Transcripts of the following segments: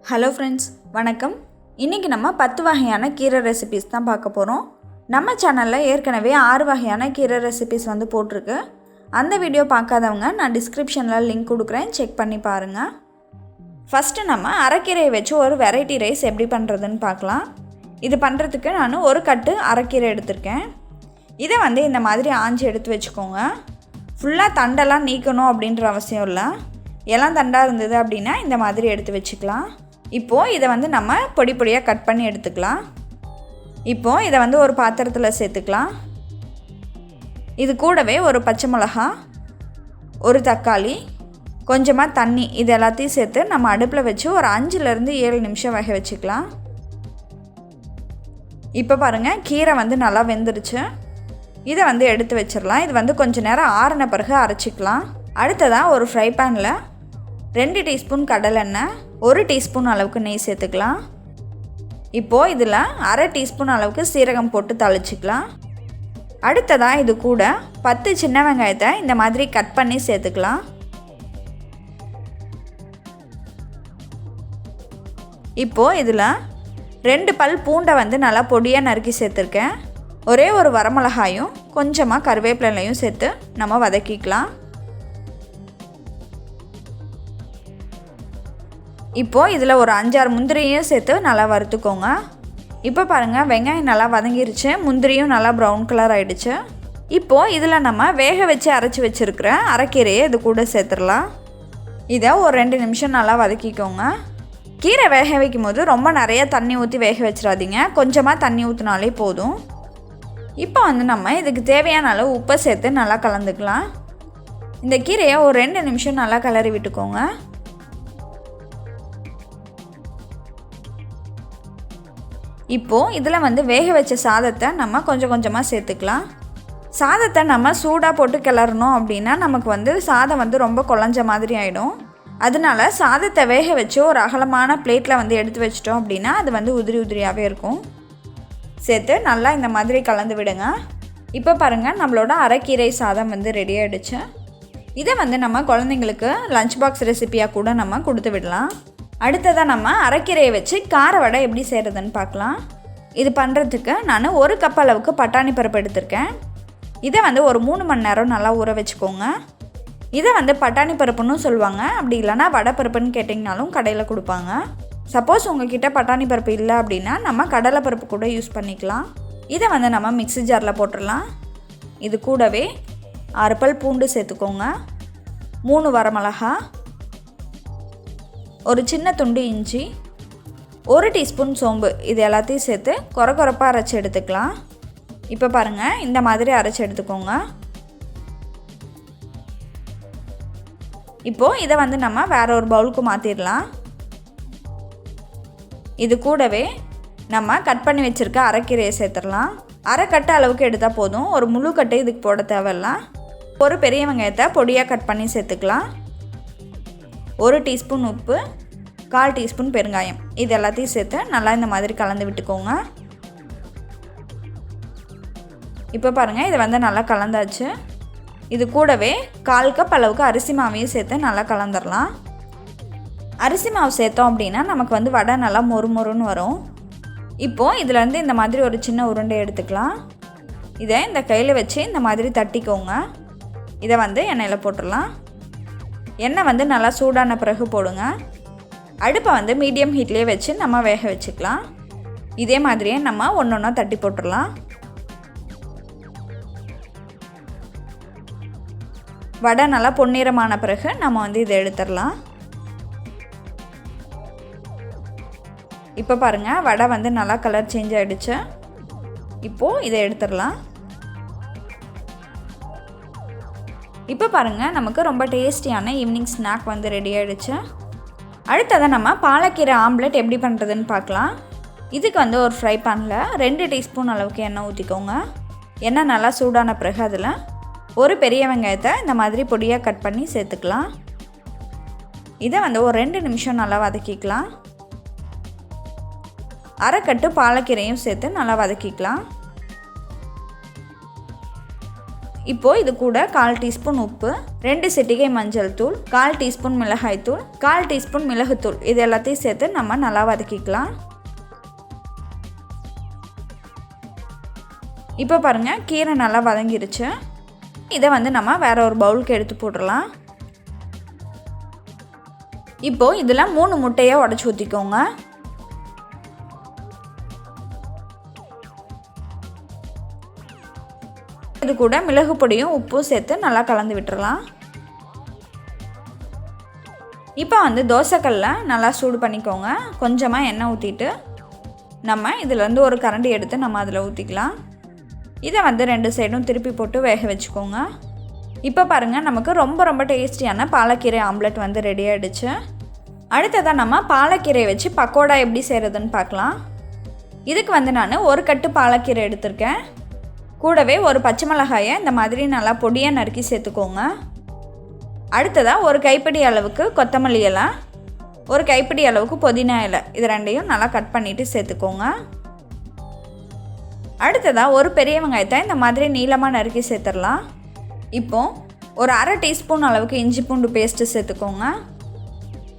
Hello friends, வணக்கம். இன்றைக்கி நம்ம 10 வகையான கீரை ரெசிபீஸ் தான் பார்க்க போகிறோம். நம்ம சேனலில் ஏற்கனவே 6 வகையான கீரை ரெசிபீஸ் வந்து போட்டிருக்கு. அந்த வீடியோ பார்க்காதவங்க நான் டிஸ்கிரிப்ஷனில் லிங்க் கொடுக்குறேன், செக் பண்ணி பாருங்கள். ஃபஸ்ட்டு நம்ம அரைக்கீரையை வச்சு ஒரு வெரைட்டி ரைஸ் எப்படி பண்ணுறதுன்னு பார்க்கலாம். இது பண்ணுறதுக்கு நான் ஒரு கட்டு அரைக்கீரை எடுத்திருக்கேன். இதை வந்து இந்த மாதிரி ஆஞ்சி எடுத்து வச்சுக்கோங்க. ஃபுல்லாக தண்டெல்லாம் நீக்கணும் அப்படின்ற அவசியம் இல்லை. எல்லாம் தண்டாக இருந்தது அப்படின்னா இந்த மாதிரி எடுத்து வச்சுக்கலாம். இப்போது இதை வந்து நம்ம பொடி பொடியாக கட் பண்ணி எடுத்துக்கலாம். இப்போது இதை வந்து ஒரு பாத்திரத்தில் சேர்த்துக்கலாம். இது கூடவே ஒரு பச்சை மிளகா, ஒரு தக்காளி, கொஞ்சமாக தண்ணி, இது எல்லாத்தையும் சேர்த்து நம்ம அடுப்பில் வச்சு ஒரு 5லேருந்து 7 நிமிஷம் வேக வச்சுக்கலாம். இப்போ பாருங்கள், கீரை வந்து நல்லா வெந்துருச்சு. இதை வந்து எடுத்து வச்சிடலாம். இது வந்து கொஞ்சம் நேரம் ஆறின பிறகு அரைச்சிக்கலாம். அடுத்ததாக ஒரு ஃப்ரை பேனில் 2 டீஸ்பூன் கடலெண்ணெய், 1 டீஸ்பூன் அளவுக்கு நெய் சேர்த்துக்கலாம். இப்போது இதில் 1/2 டீஸ்பூன் அளவுக்கு சீரகம் போட்டு தாளிச்சிக்கலாம். அடுத்ததாக இது கூட 10 சின்ன வெங்காயத்தை இந்த மாதிரி கட் பண்ணி சேர்த்துக்கலாம். இப்போது இதில் 2 பல் பூண்டை வந்து நல்லா பொடியாக நறுக்கி சேர்த்துருக்கேன். ஒரே ஒரு வரமிளகாயும் கொஞ்சமாக கருவேப்பிலையும் சேர்த்து நம்ம வதக்கிக்கலாம். இப்போது இதில் ஒரு 5-6 முந்திரியும் சேர்த்து நல்லா வறுத்துக்கோங்க. இப்போ பாருங்கள், வெங்காயம் நல்லா வதங்கிருச்சு, முந்திரியும் நல்லா ப்ரௌன் கலர் ஆகிடுச்சு. இப்போது இதில் நம்ம வேக வச்சு அரைச்சி வச்சுருக்கிற அரைக்கீரையை இது கூட சேர்த்துடலாம். இதை ஒரு 2 நிமிஷம் நல்லா வதக்கிக்கோங்க. கீரை வேக வைக்கும் போது ரொம்ப நிறைய தண்ணி ஊற்றி வேக வச்சிடாதீங்க, கொஞ்சமாக தண்ணி ஊற்றினாலே போதும். இப்போ வந்து நம்ம இதுக்கு தேவையான அளவு உப்பை சேர்த்து நல்லா கலந்துக்கலாம். இந்த கீரையை ஒரு 2 நிமிஷம் நல்லா கிளறி விட்டுக்கோங்க. இப்போது இதில் வந்து வேக வச்ச சாதத்தை நம்ம கொஞ்சம் கொஞ்சமாக சேர்த்துக்கலாம். சாதத்தை நம்ம சூடாக போட்டு கிளறணும் அப்படின்னா நமக்கு வந்து சாதம் வந்து ரொம்ப குழஞ்ச மாதிரி ஆகிடும். அதனால சாதத்தை வேக வச்சு ஒரு அகலமான பிளேட்டில் வந்து எடுத்து வச்சிட்டோம் அப்படின்னா அது வந்து உதிரி உதிரியாகவே இருக்கும். சேர்த்து நல்லா இந்த மாதிரி கலந்து விடுங்க. இப்போ பாருங்கள், நம்மளோட அரைக்கீரை சாதம் வந்து ரெடி ஆகிடுச்சு. இதை வந்து நம்ம குழந்தைங்களுக்கு லஞ்ச் பாக்ஸ் ரெசிபியாக கூட நம்ம கொடுத்து விடலாம். அடுத்ததாக நம்ம அரைக்கீரையை வச்சு கார வடை எப்படி செய்கிறதுன்னு பார்க்கலாம். இது பண்ணுறதுக்கு நான் 1 கப் அளவுக்கு பட்டாணி பருப்பு எடுத்திருக்கேன். இதை வந்து ஒரு 3 மணி நேரம் நல்லா ஊற வச்சுக்கோங்க. இதை வந்து பட்டாணி பருப்புன்னு சொல்லுவாங்க, அப்படி இல்லைனா வடை பருப்புன்னு கேட்டிங்கனாலும் கடையில் கொடுப்பாங்க. சப்போஸ் உங்ககிட்ட பட்டாணி பருப்பு இல்லை அப்படின்னா நம்ம கடலை பருப்பு கூட யூஸ் பண்ணிக்கலாம். இதை வந்து நம்ம மிக்ஸி ஜாரில் போட்டுடலாம். இது கூடவே 6 பல் பூண்டு சேர்த்துக்கோங்க, 3 வரமிளகா, ஒரு சின்ன துண்டு இஞ்சி, 1 டீஸ்பூன் சோம்பு, இது எல்லாத்தையும் சேர்த்து கொரப்பாக அரைச்சி எடுத்துக்கலாம். இப்போ பாருங்கள், இந்த மாதிரி அரைச்சி எடுத்துக்கோங்க. இப்போது இதை வந்து நம்ம வேறு ஒரு பவுலுக்கு மாற்றிடலாம். இது கூடவே நம்ம கட் பண்ணி வச்சுருக்க அரைக்கீரையை சேர்த்துடலாம். அரை கட்டு அளவுக்கு எடுத்தால் போதும், ஒரு முழு கட்டு இதுக்கு போட தேவையில்ல. ஒரு பெரிய வெங்காயத்தை பொடியாக கட் பண்ணி சேர்த்துக்கலாம். 1 டீஸ்பூன் உப்பு, 1/4 டீஸ்பூன் பெருங்காயம், இது எல்லாத்தையும் சேர்த்து நல்லா இந்த மாதிரி கலந்து விட்டுக்கோங்க. இப்போ பாருங்கள், இது வந்து நல்லா கலந்தாச்சு. இது கூடவே 1/4 கப் அளவுக்கு அரிசி மாவையும் சேர்த்து நல்லா கலந்துடலாம். அரிசி மாவு சேர்த்தோம் அப்படின்னா நமக்கு வந்து வடை நல்லா மொறுமொறுன்னு வரும். இப்போது இதிலேருந்து இந்த மாதிரி ஒரு சின்ன உருண்டை எடுத்துக்கலாம். இதை இந்த கையில் வச்சு இந்த மாதிரி தட்டிக்கோங்க. இதை வந்து எண்ணெயில் போட்டுடலாம். எண்ணெய் வந்து நல்லா சூடான பிறகு போடுங்க. அடுப்பை வந்து மீடியம் ஹீட்லேயே வச்சு நம்ம வேக வச்சுக்கலாம். இதே மாதிரியே நம்ம ஒன்றா தட்டி போட்டுடலாம். வடை நல்லா பொன்னிறமான பிறகு நம்ம வந்து இதை எடுத்துடலாம். இப்போ பாருங்கள், வடை வந்து நல்லா கலர் சேஞ்ச் ஆகிடுச்சு. இப்போது இதை எடுத்துடலாம். இப்போ பாருங்கள், நமக்கு ரொம்ப டேஸ்டியான ஈவினிங் ஸ்நாக் வந்து ரெடி ஆகிடுச்சு. அடுத்ததாக நம்ம பாலக்கீரை ஆம்லெட் எப்படி பண்ணுறதுன்னு பார்க்கலாம். இதுக்கு வந்து ஒரு ஃப்ரை பேனில் 2 டீஸ்பூன் அளவுக்கு எண்ணெய் ஊற்றிக்கோங்க. எண்ணெய் நல்லா சூடான பிறகு அதில் ஒரு பெரிய வெங்காயத்தை இந்த மாதிரி பொடியாக கட் பண்ணி சேர்த்துக்கலாம். இதை வந்து ஒரு 2 நிமிஷம் நல்லா வதக்கிக்கலாம். அரை கட்டு பாலக்கீரையும் சேர்த்து நல்லா வதக்கிக்கலாம். இப்போது இது கூட 1/4 டீஸ்பூன் உப்பு, 2 சிட்டிகை மஞ்சள் தூள், 1/4 டீஸ்பூன் மிளகாய் தூள், 1/4 டீஸ்பூன் மிளகுத்தூள் இது எல்லாத்தையும் சேர்த்து நம்ம நல்லா வதக்கிக்கலாம். இப்போ பாருங்கள் கீரை நல்லா வதங்கிருச்சு. இதை வந்து நம்ம வேற ஒரு பவுலுக்கு எடுத்து போட்டுடலாம். இப்போது இதில் 3 முட்டையை உடச்சி ஊற்றிக்கோங்க. இது கூட மிளகு பொடியும் உப்பும் சேர்த்து நல்லா கலந்து விட்டுறலாம். இப்போ வந்து தோசைக்கல்ல நல்லா சூடு பண்ணிக்கோங்க. கொஞ்சமாக எண்ணெய் ஊற்றிட்டு நம்ம இதிலேருந்து ஒரு கரண்டி எடுத்து நம்ம அதில் ஊற்றிக்கலாம். இதை வந்து 2 சைடும் திருப்பி போட்டு வேக வச்சுக்கோங்க. இப்போ பாருங்கள் நமக்கு ரொம்ப டேஸ்டியான பாலக்கீரை ஆம்லெட் வந்து ரெடி ஆகிடுச்சு. அடுத்ததாக நம்ம பாலக்கீரை வச்சு பக்கோடா எப்படி செய்கிறதுன்னு பார்க்கலாம். இதுக்கு வந்து நான் ஒரு கட்டு பாலக்கீரை எடுத்திருக்கேன். கூடவே ஒரு பச்சை மிளகாயை இந்த மாதிரி நல்லா பொடியாக நறுக்கி சேர்த்துக்கோங்க. அடுத்ததாக ஒரு கைப்பிடி அளவுக்கு கொத்தமல்லி இலை, ஒரு கைப்பிடி அளவுக்கு புதினா இலை இது ரெண்டையும் நல்லா கட் பண்ணிவிட்டு சேர்த்துக்கோங்க. அடுத்ததாக ஒரு பெரிய வெங்காயத்தை இந்த மாதிரி நீளமாக நறுக்கி சேர்த்துடலாம். இப்போது ஒரு 1/2 டீஸ்பூன் அளவுக்கு இஞ்சி பூண்டு பேஸ்ட்டு சேர்த்துக்கோங்க.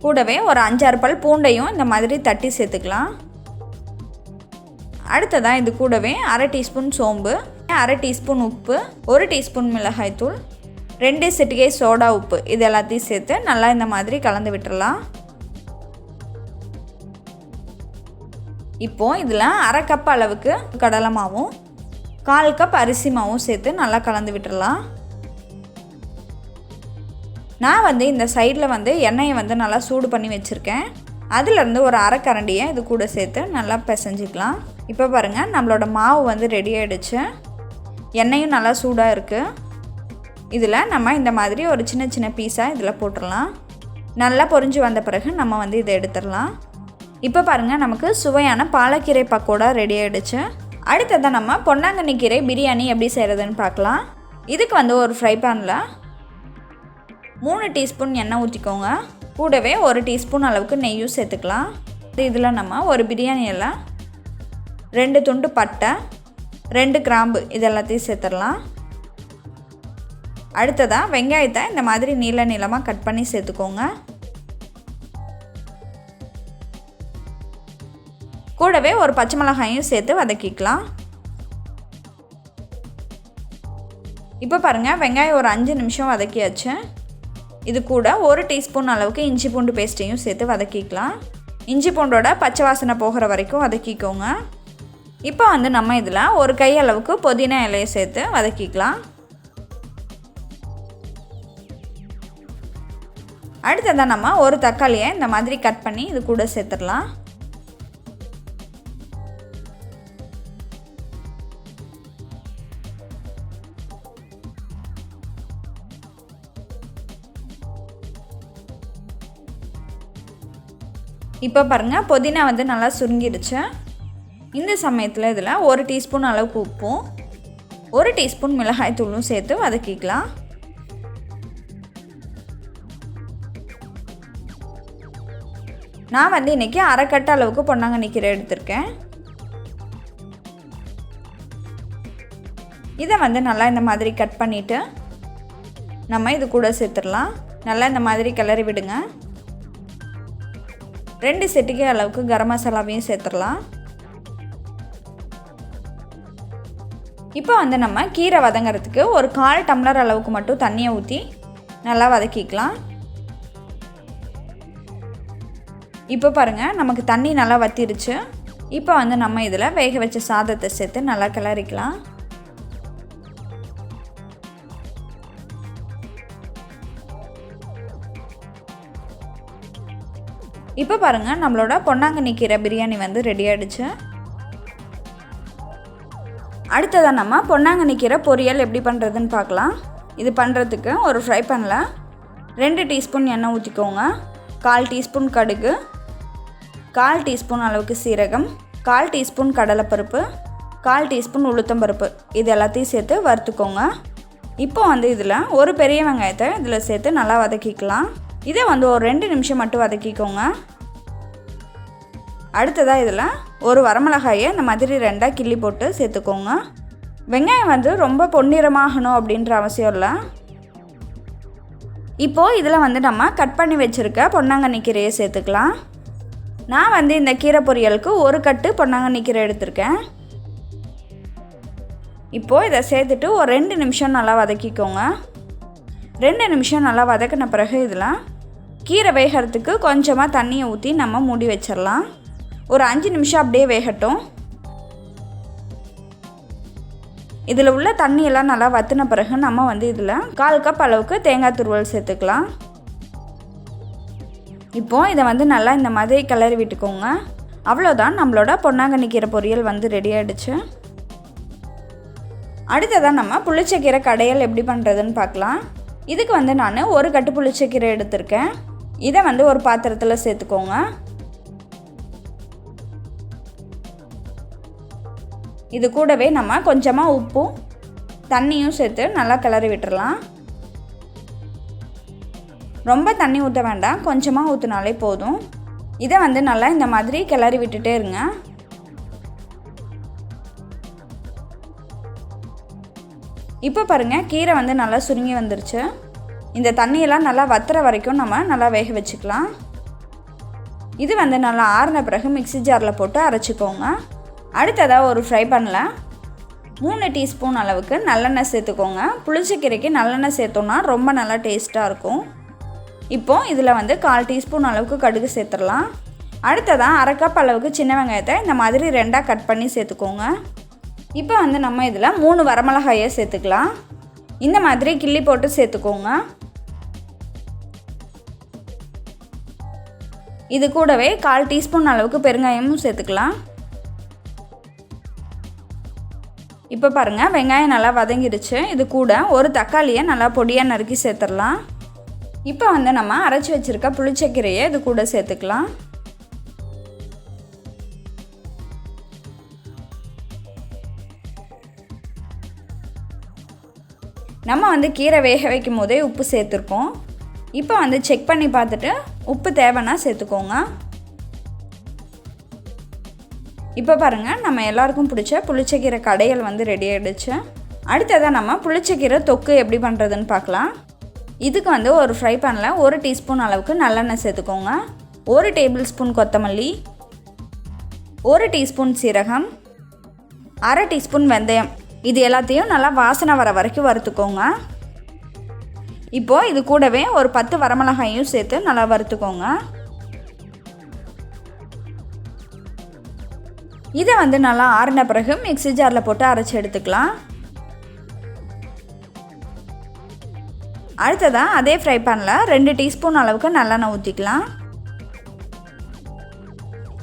கூடவே ஒரு 5-6 பல் பூண்டையும் இந்த மாதிரி தட்டி சேர்த்துக்கலாம். அடுத்ததாக இது கூடவே 1/2 டீஸ்பூன் சோம்பு, 1/2 டீஸ்பூன் உப்பு, 1 டீஸ்பூன் மிளகாய்த்தூள், 2 சிட்டிகை சோடா உப்பு இது எல்லாத்தையும் சேர்த்து நல்லா இந்த மாதிரி கலந்து விட்டுறலாம். இப்போது இதில் 1/2 கப் அளவுக்கு கடலை மாவும் 1/4 கப் அரிசி மாவும் சேர்த்து நல்லா கலந்து விட்டுறலாம். நான் வந்து இந்த சைடில் வந்து எண்ணெயை வந்து நல்லா சூடு பண்ணி வச்சுருக்கேன். அதிலேருந்து ஒரு 1/2 கரண்டியை இது கூட சேர்த்து நல்லா பிசைஞ்சிக்கலாம். இப்போ பாருங்கள் நம்மளோட மாவு வந்து ரெடி ஆகிடுச்சு. எண்ணெயும் நல்லா சூடாக இருக்குது. இதில் நம்ம இந்த மாதிரி ஒரு சின்ன பீஸாக இதில் போட்டுடலாம். நல்லா பொரிஞ்சு வந்த பிறகு நம்ம வந்து இதை எடுத்துடலாம். இப்போ பாருங்கள் நமக்கு சுவையான பாலக்கீரை பக்கோடா ரெடி ஆகிடுச்சு. அடுத்ததான் நம்ம பொன்னாங்கண்ணி கீரை பிரியாணி எப்படி செய்கிறதுன்னு பார்க்கலாம். இதுக்கு வந்து ஒரு ஃப்ரை பேனில் 3 டீஸ்பூன் எண்ணெய் ஊற்றிக்கோங்க. கூடவே 1 டீஸ்பூன் அளவுக்கு நெய்யும் சேர்த்துக்கலாம். இதில் நம்ம ஒரு பிரியாணி இலை, 2 துண்டு பட்டை, 2 கிராம்பு இது எல்லாத்தையும் சேர்த்துடலாம். அடுத்ததாக வெங்காயத்தை இந்த மாதிரி நீளமாக கட் பண்ணி சேர்த்துக்கோங்க. கூடவே ஒரு பச்சை மிளகாயும் சேர்த்து வதக்கிக்கலாம். இப்போ பாருங்கள் வெங்காயம் ஒரு 5 நிமிஷம் வதக்கியாச்சு. இது கூட 1 டீஸ்பூன் அளவுக்கு இஞ்சி பூண்டு பேஸ்ட்டையும் சேர்த்து வதக்கிக்கலாம். இஞ்சி பூண்டோட பச்சை வாசனை போகிற வரைக்கும் வதக்கிக்கோங்க. இப்போ வந்து நம்ம இதில் ஒரு கை அளவுக்கு புதினா இலையை சேர்த்து வதக்கிக்கலாம். அடுத்ததான் நம்ம ஒரு தக்காளியை இந்த மாதிரி கட் பண்ணி இது கூட சேர்த்துடலாம். இப்போ பாருங்கள் புதினா வந்து நல்லா சுருங்கிடுச்சு. இந்த சமயத்தில் இதில் 1 டீஸ்பூன் அளவுக்கு உப்பும் 1 டீஸ்பூன் மிளகாய் தூளும் சேர்த்து வதக்கிக்கலாம். நான் வந்து இன்றைக்கி 1/2 கட்டு அளவுக்கு பொன்னாங்கண்ணி கீரை எடுத்திருக்கேன். இதை வந்து நல்லா இந்த மாதிரி கட் பண்ணிவிட்டு நம்ம இது கூட சேர்த்துடலாம். நல்லா இந்த மாதிரி கிளறி விடுங்க. 2 சிட்டிகை அளவுக்கு கரம் மசாலாவையும் சேர்த்துடலாம். இப்போ வந்து நம்ம கீரை வதங்கிறதுக்கு ஒரு 1/4 டம்ளர் அளவுக்கு மட்டும் தண்ணியை ஊற்றி நல்லா வதக்கிக்கலாம். இப்போ பாருங்கள் நமக்கு தண்ணி நல்லா வற்றிருச்சு. இப்போ வந்து நம்ம இதில் வேக வச்ச சாதத்தை சேர்த்து நல்லா கிளறிக்கலாம். இப்போ பாருங்கள் நம்மளோட பொன்னாங்கண்ணி கீரை பிரியாணி வந்து ரெடி ஆகிடுச்சு. அடுத்ததாக நம்ம பொன்னாங்கண்ணி கீரை பொரியல் எப்படி பண்ணுறதுன்னு பார்க்கலாம். இது பண்ணுறதுக்கு ஒரு ஃப்ரை பேனில் 2 டீஸ்பூன் எண்ணெய் ஊற்றிக்கோங்க. 1/4 டீஸ்பூன் கடுகு, 1/4 டீஸ்பூன் அளவுக்கு சீரகம், 1/4 டீஸ்பூன் கடலைப்பருப்பு, 1/4 டீஸ்பூன் உளுத்தம்பருப்பு இது எல்லாத்தையும் சேர்த்து வறுத்துக்கோங்க. இப்போ வந்து இதில் ஒரு பெரிய வெங்காயத்தை இதில் சேர்த்து நல்லா வதக்கிக்கலாம். இதை வந்து ஒரு 2 நிமிஷம் மட்டும் வதக்கிக்கோங்க. அடுத்ததாக இதில் ஒரு வரமிளகாயை இந்த மாதிரி 2ஆக கிள்ளி போட்டு சேர்த்துக்கோங்க. வெங்காயம் வந்து ரொம்ப பொன்னிறமாகணும் அப்படின்ற அவசியம் இல்லை. இப்போது இதில் வந்து நம்ம கட் பண்ணி வச்சுருக்க பொன்னாங்கண்ணி கீரையை சேர்த்துக்கலாம். நான் வந்து இந்த கீரை பொரியலுக்கு ஒரு கட்டு பொன்னாங்கண்ணி கீரை எடுத்திருக்கேன். இப்போது இதை சேர்த்துட்டு ஒரு 2 நிமிஷம் நல்லா வதக்கிக்கோங்க. 2 நிமிஷம் நல்லா வதக்கின பிறகு இதில் கீரை வேகிறதுக்கு கொஞ்சமாக தண்ணியை ஊற்றி நம்ம மூடி வச்சிடலாம். ஒரு 5 நிமிஷம் அப்படியே வேகட்டும். இதில் உள்ள தண்ணியெல்லாம் நல்லா வற்றின பிறகு நம்ம வந்து இதில் 1/4 கப் அளவுக்கு தேங்காய் துருவல் சேர்த்துக்கலாம். இப்போது இதை வந்து நல்லா இந்த மாதிரி கிளறி விட்டுக்கோங்க. அவ்வளோதான், நம்மளோட பொன்னாங்கண்ணி கீரை பொரியல் வந்து ரெடி ஆகிடுச்சு. அடுத்ததான் நம்ம புளிச்சக்கீரை கடையல் எப்படி பண்ணுறதுன்னு பார்க்கலாம். இதுக்கு வந்து நான் ஒரு கட்டு புளிச்சக்கீரை எடுத்திருக்கேன். இதை வந்து ஒரு பாத்திரத்தில் சேர்த்துக்கோங்க. இது கூடவே நம்ம கொஞ்சமாக உப்பும் தண்ணியும் சேர்த்து நல்லா கிளறி விட்டுறலாம். ரொம்ப தண்ணி ஊற்ற வேண்டாம், கொஞ்சமாக ஊற்றினாலே போதும். இதை வந்து நல்லா இந்த மாதிரி கிளறி விட்டுட்டே இருங்க. இப்போ பாருங்கள், கீரை வந்து நல்லா சுருங்கி வந்துருச்சு. இந்த தண்ணியெல்லாம் நல்லா வத்துற வரைக்கும் நம்ம நல்லா வேக வச்சுக்கலாம். இது வந்து நல்லா ஆறின பிறகு மிக்ஸி ஜாரில் போட்டு அரைச்சிக்கோங்க. அடுத்ததாக ஒரு ஃப்ரை பேனில் 3 டீஸ்பூன் அளவுக்கு நல்லெண்ணெய் சேர்த்துக்கோங்க. புளிச்சக்கீரைக்கு நல்லெண்ணெய் சேர்த்தோன்னா ரொம்ப நல்லா டேஸ்ட்டாக இருக்கும். இப்போது இதில் வந்து 1/4 டீஸ்பூன் அளவுக்கு கடுகு சேர்த்துடலாம். அடுத்ததாக 1/2 கப் அளவுக்கு சின்ன வெங்காயத்தை இந்த மாதிரி 2ஆக கட் பண்ணி சேர்த்துக்கோங்க. இப்போ வந்து நம்ம இதில் 3 வரமிளகாயை சேர்த்துக்கலாம். இந்த மாதிரி கிள்ளி போட்டு சேர்த்துக்கோங்க. இது கூடவே 1/4 டீஸ்பூன் அளவுக்கு பெருங்காயமும் சேர்த்துக்கலாம். இப்போ பாருங்கள், வெங்காயம் நல்லா வதங்கிடுச்சு. இது கூட ஒரு தக்காளியை நல்லா பொடியாக நறுக்கி சேர்த்துடலாம். இப்போ வந்து நம்ம அரைச்சி வச்சுருக்க புளிச்சக்கீரையை இது கூட சேர்த்துக்கலாம். நம்ம வந்து கீரை வேக வைக்கும் போதே உப்பு சேர்த்துருக்கோம். இப்போ வந்து செக் பண்ணி பார்த்துட்டு உப்பு தேவைன்னா சேர்த்துக்கோங்க. இப்போ பாருங்கள், நம்ம எல்லாருக்கும் பிடிச்ச புளிச்சக்கீரை கடையல் வந்து ரெடி ஆகிடுச்சு. அடுத்ததாக நம்ம புளிச்சக்கீரை தொக்கு எப்படி பண்ணுறதுன்னு பார்க்கலாம். இதுக்கு வந்து ஒரு ஃப்ரை பேனில் 1 டீஸ்பூன் அளவுக்கு நல்லெண்ணெய் சேர்த்துக்கோங்க. 1 டேபிள் ஸ்பூன் கொத்தமல்லி, 1 டீஸ்பூன் சீரகம், 1/2 டீஸ்பூன் வெந்தயம், இது எல்லாத்தையும் நல்லா வாசனை வர வரைக்கும் வறுத்துக்கோங்க. இப்போது இது கூடவே ஒரு 10 வரமிளகாயும் சேர்த்து நல்லா வறுத்துக்கோங்க. இதை வந்து நல்லா ஆறின பிறகு மிக்ஸி ஜாரில் போட்டு அரைச்சி எடுத்துக்கலாம். அடுத்ததாக அதே ஃப்ரை பேனில் 2 டீஸ்பூன் அளவுக்கு நல்லெண்ணெய் ஊற்றிக்கலாம்.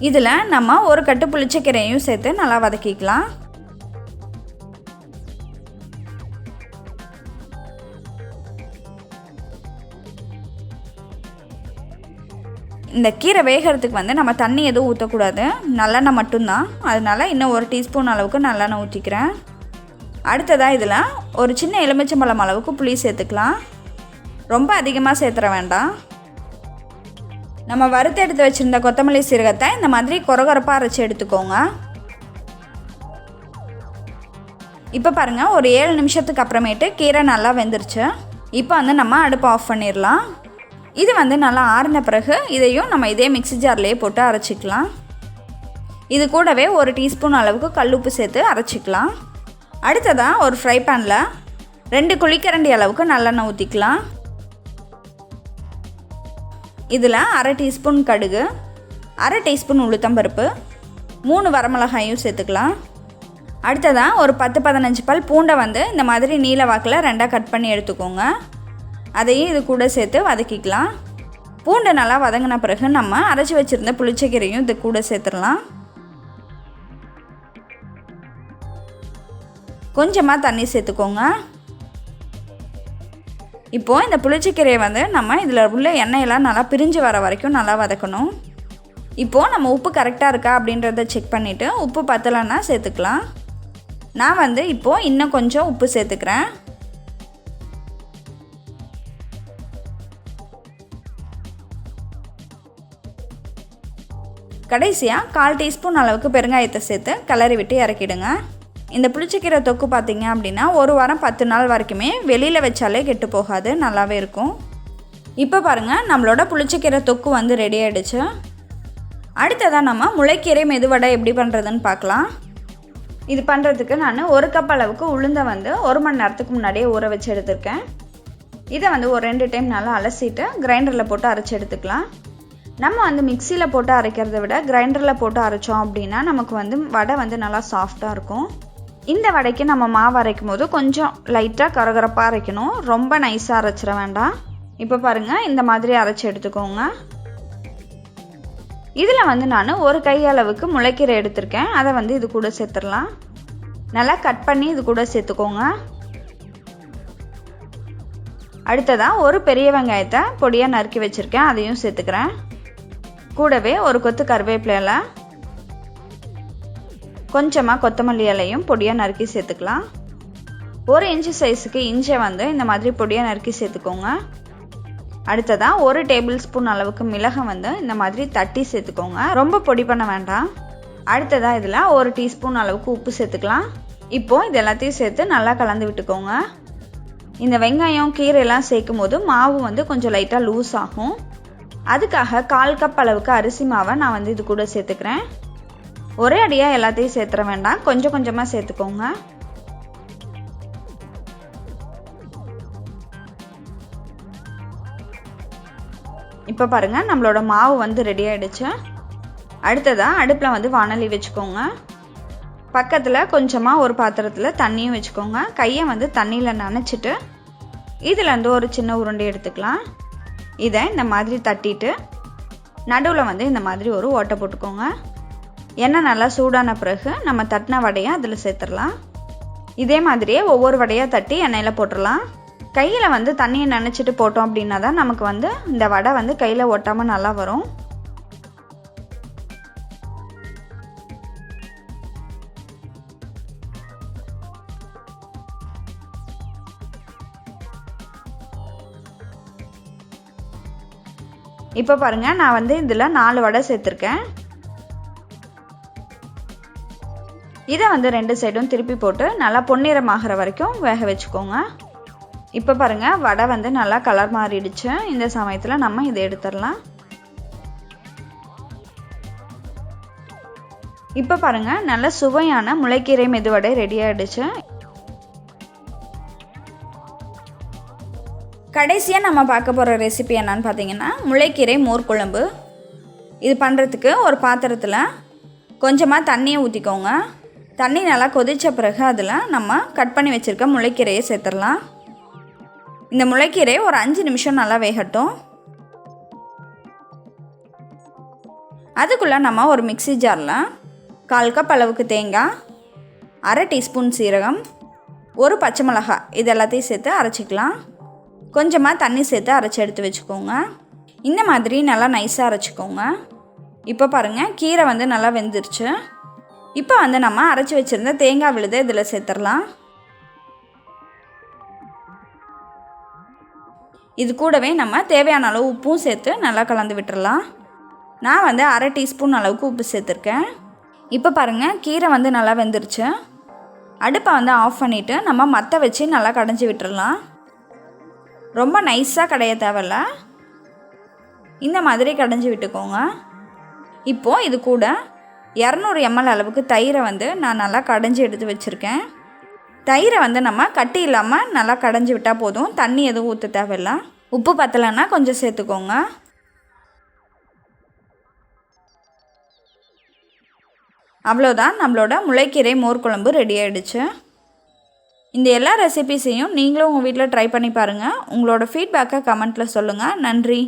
இதில் நம்ம ஒரு கட்டு புளிச்சக்கீரையும் சேர்த்து நல்லா வதக்கிக்கலாம். இந்த கீரை வேகிறதுக்கு வந்து நம்ம தண்ணி எதுவும் ஊற்றக்கூடாது, நல்லெண்ணெய் மட்டும்தான். அதனால் இன்னும் 1 டீஸ்பூன் அளவுக்கு நல்லெண்ணெய் ஊற்றிக்கிறேன். அடுத்ததாக இதில் ஒரு சின்ன எலுமிச்சம்பழம் அளவுக்கு புளி சேர்த்துக்கலாம். ரொம்ப அதிகமாக சேர்த்துற வேண்டாம். நம்ம வறுத்து எடுத்து வச்சுருந்த கொத்தமல்லி சீரகத்தை இந்த மாதிரி கொரகொரப்பாக அரைச்சி எடுத்துக்கோங்க. இப்போ பாருங்கள், ஒரு 7 நிமிஷத்துக்கு அப்புறமேட்டு கீரை நல்லா வெந்துருச்சு. இப்போ வந்து நம்ம அடுப்பை ஆஃப் பண்ணிடலாம். இது வந்து நல்லா ஆறின பிறகு இதையும் நம்ம இதே மிக்ஸி ஜார்லேயே போட்டு அரைச்சிக்கலாம். இது கூடவே 1 டீஸ்பூன் அளவுக்கு கல்லுப்பு சேர்த்து அரைச்சிக்கலாம். அடுத்ததாக ஒரு ஃப்ரை பேனில் 2 குழிக்கரண்டி அளவுக்கு நல்லெண்ணெய் ஊற்றிக்கலாம். இதில் 1/2 டீஸ்பூன் கடுகு, 1/2 டீஸ்பூன் உளுத்தம்பருப்பு, 3 வரமிளகாயும் சேர்த்துக்கலாம். அடுத்ததாக ஒரு 10-15 பல் பூண்டை வந்து இந்த மாதிரி நீல வாக்கில் 2ஆக கட் பண்ணி எடுத்துக்கோங்க. அதையும் இது கூட சேர்த்து வதக்கிக்கலாம். பூண்டை நல்லா வதங்கின பிறகு நம்ம அரைச்சி வச்சுருந்த புளிச்சக்கீரையும் இது கூட சேர்த்துடலாம். கொஞ்சமாக தண்ணி சேர்த்துக்கோங்க. இப்போது இந்த புளிச்சக்கீரையை வந்து நம்ம இதில் உள்ள எண்ணெயெல்லாம் நல்லா பிரிஞ்சு வர வரைக்கும் நல்லா வதக்கணும். இப்போது நம்ம உப்பு கரெக்டாக இருக்கா அப்படின்றத செக் பண்ணிவிட்டு உப்பு பத்தலைன்னா சேர்த்துக்கலாம். நான் வந்து இப்போது இன்னும் கொஞ்சம் உப்பு சேர்த்துக்கிறேன். கடைசியாக 1/4 டீஸ்பூன் அளவுக்கு பெருங்காயத்தை சேர்த்து கிளறி விட்டு இறக்கிடுங்க. இந்த புளிச்சக்கீரை தொக்கு பார்த்திங்க அப்படின்னா 1 வாரம் 10 நாள் வரைக்குமே வெளியில் வச்சாலே கெட்டு போகாது, நல்லாவே இருக்கும். இப்போ பாருங்கள், நம்மளோட புளிச்சக்கீரை தொக்கு வந்து ரெடி ஆகிடுச்சு. அடுத்ததாக நம்ம முளைக்கீரை மெதுவடை எப்படி பண்ணுறதுன்னு பார்க்கலாம். இது பண்ணுறதுக்கு நான் 1 கப் அளவுக்கு உளுந்தை வந்து 1 மணி நேரத்துக்கு முன்னாடியே ஊற வச்சு எடுத்திருக்கேன். இதை வந்து ஒரு 2 டைம் நல்லா அலசிட்டு கிரைண்டரில் போட்டு அரைச்சி எடுத்துக்கலாம். நம்ம வந்து மிக்சியில் போட்டு அரைக்கிறத விட கிரைண்டரில் போட்டு அரைச்சோம் அப்படின்னா நமக்கு வந்து வடை வந்து நல்லா சாஃப்டாக இருக்கும். இந்த வடைக்கு நம்ம மாவு அரைக்கும் போது கொஞ்சம் லைட்டாக கரகரப்பாக அரைக்கணும், ரொம்ப நைஸாக அரைச்சிட வேண்டாம். இப்போ பாருங்கள், இந்த மாதிரி அரைச்சி எடுத்துக்கோங்க. இதில் வந்து நான் 1 கை அளவுக்கு முளைக்கீரை எடுத்திருக்கேன். அதை வந்து இது கூட சேர்த்துடலாம். நல்லா கட் பண்ணி இது கூட சேர்த்துக்கோங்க. அடுத்ததாக 1 பெரிய வெங்காயத்தை பொடியாக நறுக்கி வச்சுருக்கேன், அதையும் சேர்த்துக்கிறேன். கூடவே 1 கொத்து கருவேப்பிலை இலை, கொஞ்சமாக கொத்தமல்லி இலையும் பொடியாக நறுக்கி சேர்த்துக்கலாம். 1 இன்ச்சு சைஸுக்கு இஞ்சியை வந்து இந்த மாதிரி பொடியாக நறுக்கி சேர்த்துக்கோங்க. அடுத்ததாக 1 டேபிள் ஸ்பூன் அளவுக்கு மிளகை வந்து இந்த மாதிரி தட்டி சேர்த்துக்கோங்க, ரொம்ப பொடி பண்ண வேண்டாம். அடுத்ததாக இதில் 1 டீஸ்பூன் அளவுக்கு உப்பு சேர்த்துக்கலாம். இப்போது இது எல்லாத்தையும் சேர்த்து நல்லா கலந்து விட்டுக்கோங்க. இந்த வெங்காயம் கீரையெல்லாம் சேர்க்கும் போது மாவு வந்து கொஞ்சம் லைட்டாக லூஸ் ஆகும். அதுக்காக 1/4 கப் அளவுக்கு அரிசி மாவை நான் வந்து இது கூட சேர்த்துக்கிறேன். ஒரே அடியாக எல்லாத்தையும் சேர்த்துற வேண்டாம், கொஞ்சம் கொஞ்சமாக சேர்த்துக்கோங்க. இப்போ பாருங்கள், நம்மளோட மாவு வந்து ரெடி ஆகிடுச்சு. அடுத்ததாக அடுப்பில் வந்து வாணலி வச்சுக்கோங்க. பக்கத்தில் கொஞ்சமாக ஒரு பாத்திரத்தில் தண்ணியும் வச்சுக்கோங்க. கையை வந்து தண்ணியில் நனைச்சிட்டு இதில் வந்து ஒரு சின்ன உருண்டை எடுத்துக்கலாம். இதை இந்த மாதிரி தட்டிட்டு நடுவில் வந்து இந்த மாதிரி ஒரு ஓட்டை போட்டுக்கோங்க. எண்ணெய் நல்லா சூடான பிறகு நம்ம தட்டின வடையை அதில் சேர்த்துடலாம். இதே மாதிரியே ஒவ்வொரு வடையாக தட்டி எண்ணெயில் போட்டுடலாம். கையில் வந்து தண்ணியை நனைச்சிட்டு போட்டோம் அப்படின்னா தான் நமக்கு வந்து இந்த வடை வந்து கையில் ஒட்டாமல் நல்லா வரும். இப்போ பாருங்கள், நான் வந்து இதில் 4 வடை சேர்த்துருக்கேன். இதை வந்து 2 சைடும் திருப்பி போட்டு நல்லா பொன்னிறமாகிற வரைக்கும் வேக வச்சுக்கோங்க. இப்போ பாருங்கள், வடை வந்து நல்லா கலர் மாறிடுச்சு. இந்த சமயத்தில் நம்ம இதை எடுத்துடலாம். இப்போ பாருங்கள், நல்ல சுவையான முளைக்கீரை மெதுவடை ரெடி ஆகிடுச்சு. கடைசியாக நம்ம பார்க்க போகிற ரெசிபி என்னன்னு பார்த்தீங்கன்னா முளைக்கீரை மோர் குழம்பு. இது பண்ணுறதுக்கு ஒரு பாத்திரத்தில் கொஞ்சமாக தண்ணியை ஊற்றிக்கோங்க. தண்ணி நல்லா கொதித்த பிறகு அதில் நம்ம கட் பண்ணி வச்சுருக்க முளைக்கீரையை சேர்த்துடலாம். இந்த முளைக்கீரை ஒரு 5 நிமிஷம் நல்லா வேகட்டும். அதுக்குள்ளே நம்ம ஒரு மிக்ஸி ஜாரில் 1/4 கப் அளவுக்கு தேங்காய், 1/2 டீஸ்பூன் சீரகம், 1 பச்சை மிளகாய் இது எல்லாத்தையும் சேர்த்து அரைச்சிக்கலாம். கொஞ்சமாக தண்ணி சேர்த்து அரைச்சி எடுத்து வச்சுக்கோங்க. இந்த மாதிரி நல்லா நைஸாக அரைச்சிக்கோங்க. இப்போ பாருங்கள், கீரை வந்து நல்லா வெந்துருச்சு. இப்போ வந்து நம்ம அரைச்சி வச்சுருந்த தேங்காய் விழுதை இதில் சேர்த்துடலாம். இது கூடவே நம்ம தேவையான அளவு உப்பும் சேர்த்து நல்லா கலந்து விட்டுறலாம். நான் வந்து 1/2 டீஸ்பூன் அளவுக்கு உப்பு சேர்த்துருக்கேன். இப்போ பாருங்கள், கீரை வந்து நல்லா வெந்துருச்சு. அடுப்பை வந்து ஆஃப் பண்ணிவிட்டு நம்ம மற்ற வச்சு நல்லா கடைஞ்சி விட்டுறலாம். ரொம்ப நைஸாக கடைய தேவையில்ல, இந்த மாதிரி கடைஞ்சி விட்டுக்கோங்க. இப்போது இது கூட 200 ml அளவுக்கு தயிரை வந்து நான் நல்லா கடைஞ்சி எடுத்து வச்சுருக்கேன். தயிரை வந்து நம்ம கட்டி இல்லாமல் நல்லா கடைஞ்சி விட்டால் போதும், தண்ணி எதுவும் ஊற்ற தேவையில்லை. உப்பு பத்தலைன்னா கொஞ்சம் சேர்த்துக்கோங்க. அவ்வளோதான், நம்மளோட முளைக்கீரை மோர் குழம்பு ரெடி ஆகிடுச்சு. இந்த எல்லா ரெசிபீஸையும் நீங்களும் உங்கள் வீட்டில் ட்ரை பண்ணி பாருங்கள். உங்களோட ஃபீட்பேக்கை கமெண்ட்டில் சொல்லுங்கள். நன்றி.